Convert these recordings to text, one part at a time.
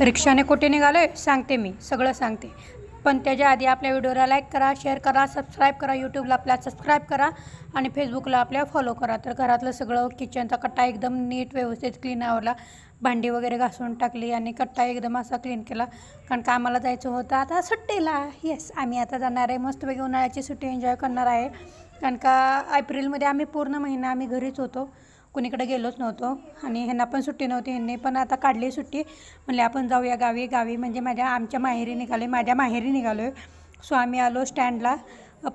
रिक्षाने कुठे निघालोय सांगते, मी सगळं सांगते. पण त्याच्या आधी आपल्या व्हिडिओला लाईक करा, शेअर करा, सबस्क्राईब करा. यूट्यूबला आपल्या सबस्क्राईब करा आणि फेसबुकला आपल्या फॉलो करा. तर घरातलं सगळं किचनचा कट्टा एकदम नीट व्यवस्थित क्लीन आवरला. भांडी वगैरे घासून टाकली आणि कट्टा एकदम असा क्लीन केला. कारण का आम्हाला जायचं होतं आता सुट्टीला. येस, आम्ही आता जाणार आहे, मस्तपैकी उन्हाळ्याची सुट्टी एन्जॉय करणार आहे. कारण का एप्रिलमध्ये आम्ही पूर्ण महिना आम्ही घरीच होतो, कुणीकडे गेलोच नव्हतो. आणि ह्यांना पण सुट्टी नव्हती, ह्यांनी पण आता काढली सुट्टी. म्हणले आपण जाऊया गावी म्हणजे आमच्या माहेरी निघालो, माझ्या माहेरी निघालो आहे. सो आम्ही आलो स्टँडला,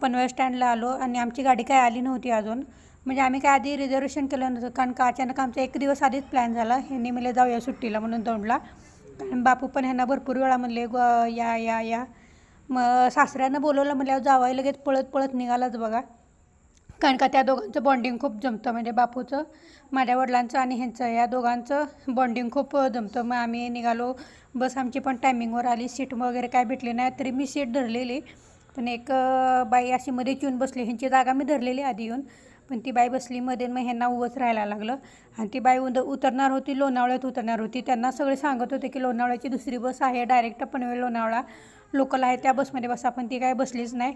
पनवेल स्टँडला आलो आणि आमची गाडी काय आली नव्हती अजून. म्हणजे आम्ही काय आधी रिझर्वेशन केलं नव्हतं, कारण का अचानक आमचा एक दिवस आधीच प्लॅन झाला. ह्यांनी म्हणले जाऊया सुट्टीला म्हणून दौंडला. कारण बापू पण ह्यांना भरपूर वेळा म्हणले या. मग सासऱ्यानं बोलवलं, म्हणल्यावर जावं लगेच पळत निघालाच बघा. कारण का त्या दोघांचं बॉन्डिंग खूप जमतं, म्हणजे बापूचं, माझ्या वडिलांचं आणि ह्यांचं, या दोघांचं बॉन्डिंग खूप जमतं. मग आम्ही निघालो. बस आमची पण टायमिंगवर आली. सीट वगैरे काय भेटली नाही, तरी मी सीट धरलेली. पण एक बाई अशी मध्ये येऊन बसली. ह्यांची जागा मी धरलेली आधी येऊन, पण ती बाई बसली मध्ये. मग ह्यांना उभंच राहायला लागलं. आणि ती बाई उतरणार होती, लोणावळ्यात उतरणार होती. त्यांना सगळे सांगत होते की लोणावळ्याची दुसरी बस आहे, डायरेक्ट पनवेल लोणावळा लोकल आहे, त्या बसमध्ये बसा. पण ती काय बसलीच नाही.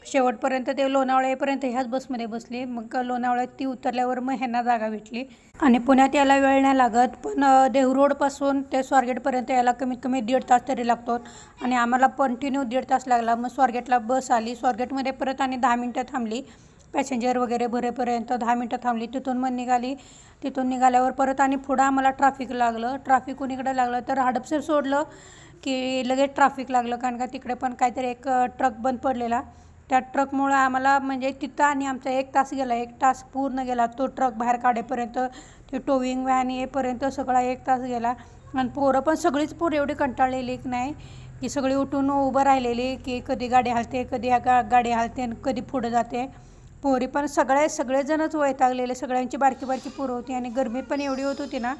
शेवटपर्यंत ते लोणावळा येईपर्यंत ह्याच बसमध्ये बसली. मग लोणावळ्यात ती उतरल्यावर मग ह्यांना जागा भेटली. आणि पुण्यात यायला वेळ नाही लागत, पण देहू रोडपासून ते स्वारगेटपर्यंत यायला कमीत कमी 1.5 तास तरी लागतो. आणि आम्हाला कंटिन्यू 1.5 तास लागला. मग स्वारगेटला बस आली. स्वारगेटमध्ये परत आणि 10 मिनटं थांबली, पॅसेंजर वगैरे भरेपर्यंत 10 मिनटं थांबली. तिथून मग निघाली. तिथून निघाल्यावर परत आणि पुढं आम्हाला ट्रॅफिक लागलं. ट्रॅफिक कुणीकडे लागलं तर हडपसर सोडलं की लगेच ट्रॅफिक लागलं. कारण का तिकडे पण काहीतरी एक ट्रक बंद पडलेला. त्या ट्रकमुळं आम्हाला म्हणजे तिथं आणि आमचा 1 तास गेला. 1 तास पूर्ण गेला तो ट्रक बाहेर काढेपर्यंत, ते टोविंग व्हॅन येईपर्यंत सगळा 1 तास गेला. आणि पोरं पण सगळीच पोरं एवढी कंटाळलेली की नाही, की सगळी उठून उभं राहिलेली की कधी गाडी हलते, कधी गाडी हलते आणि कधी पुढं जाते. पोरी पण सगळेजणच वैतागलेले. सगळ्यांची बारकी पोरं होती आणि गरमी पण एवढी होत होती ना,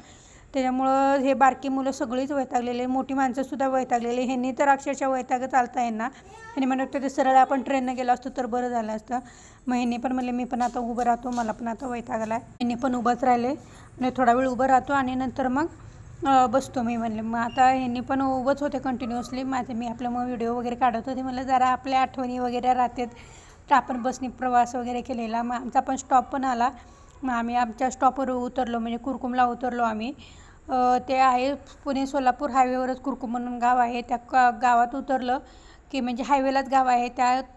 त्याच्यामुळं हे बारकी मुलं सगळीच वैतागलेले. मोठी माणसंसुद्धा वैतागलेली. ह्यांनी तर अक्षरशः वैतागत चालता यांना. ह्यांनी म्हणत होते सरळ आपण ट्रेननं गेलो असतो तर बरं झालं असतं. मग ह्यांनी पण म्हणले मी पण आता उभं राहतो, मला पण आता वैताग आला आहे. ह्यांनी पण उभंच राहिले आणि थोडा वेळ उभं राहतो आणि नंतर मग बसतो मी म्हणले. मग आता ह्यांनी पण उभंच होते कंटिन्युअसली. मी आपलं मग व्हिडिओ वगैरे काढत होते. म्हणलं जरा आपल्या आठवणी वगैरे राहतात, तर आपण बसने प्रवास वगैरे केलेला. मग आमचा पण स्टॉप पण आला. मग आम्ही आमच्या स्टॉपवर उतरलो, म्हणजे कुरकुमला उतरलो आम्ही. ते आहे पुणे सोलापूर हायवेवरच कुरकुम म्हणून गाव आहे. त्या गावात उतरलं की म्हणजे हायवेलाच गाव आहे,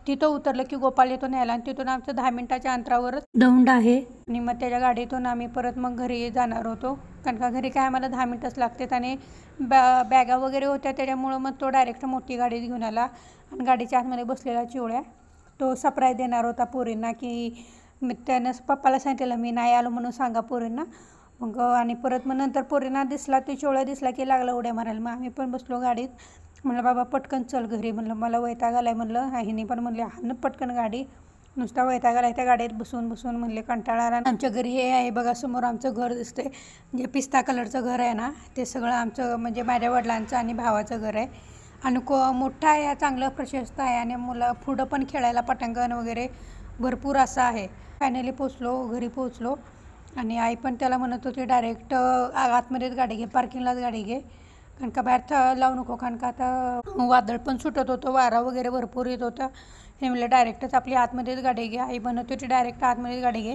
तिथं उतरलं की गोपाल येतो न्यायला. आणि तिथून आमचं 10 मिनटाच्या अंतरावरच दौंड आहे. आणि मग त्याच्या गाडीतून आम्ही परत मग घरी जाणार होतो. कारण का घरी काय आम्हाला 10 मिनटंच लागतात. आणि बॅगा वगैरे होत्या, त्याच्यामुळं मग तो डायरेक्ट मोठी गाडी घेऊन आला. आणि गाडीच्या आतमध्ये बसलेला चिवळ्या तो सरप्राईज देणार होता पोरींना, की त्यानं पप्पाला सांगितलेलं मी नाही आलो म्हणून सांगा पोरींना. मग आणि परत मग नंतर पोरींना दिसला, ते चिवळ्या दिसला की लागला उड्या मारायला. मग आम्ही पण बसलो गाडीत. म्हणलं बाबा पटकन चल घरी, म्हणलं मला वैताग आला आहे. म्हणलं ह्यांनी पण म्हणले हाणं पटकन गाडी, नुसता वैताग आला आहे त्या गाडीत बसून म्हणले कंटाळा आला. आमच्या घरी हे आहे बघा, समोर आमचं घर दिसतंय, जे पिस्ता कलरचं घर आहे ना, ते सगळं आमचं म्हणजे माझ्या वडिलांचं आणि भावाचं घर आहे. आणि मोठं आहे, चांगलं प्रशस्त आहे. आणि मुलं पुढं पण खेळायला पटांगण वगैरे भरपूर असं आहे. फायनली घरी पोचलो. आणि आई पण त्याला म्हणत होती डायरेक्ट आतमध्येच गाडी घे, पार्किंगलाच गाडी घे, कारण का बाहेर लावू नको. कारण का आता वादळ पण सुटत होतं, वारा वगैरे भरपूर येत होता. हे म्हणलं डायरेक्टच आपली आतमध्येच गाडी घे. आई म्हणत होती डायरेक्ट आतमध्येच गाडी घे.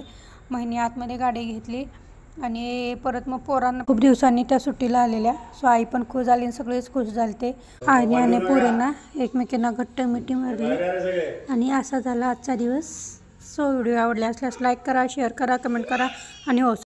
महिने आतमध्ये गाडी घेतली. आणि परत मग पोरांना खूप दिवसांनी त्या सुट्टीला आलेल्या, सो आई पण खुश झाली आणि सगळेच खुश झाले. आणि पोरींना एकमेकांना घट्ट मिठी मारली. आणि असा झाला आजचा दिवस. सो व्हिडिओ आवडला असल्यास लाईक करा, शेअर करा, कमेंट करा आणि हो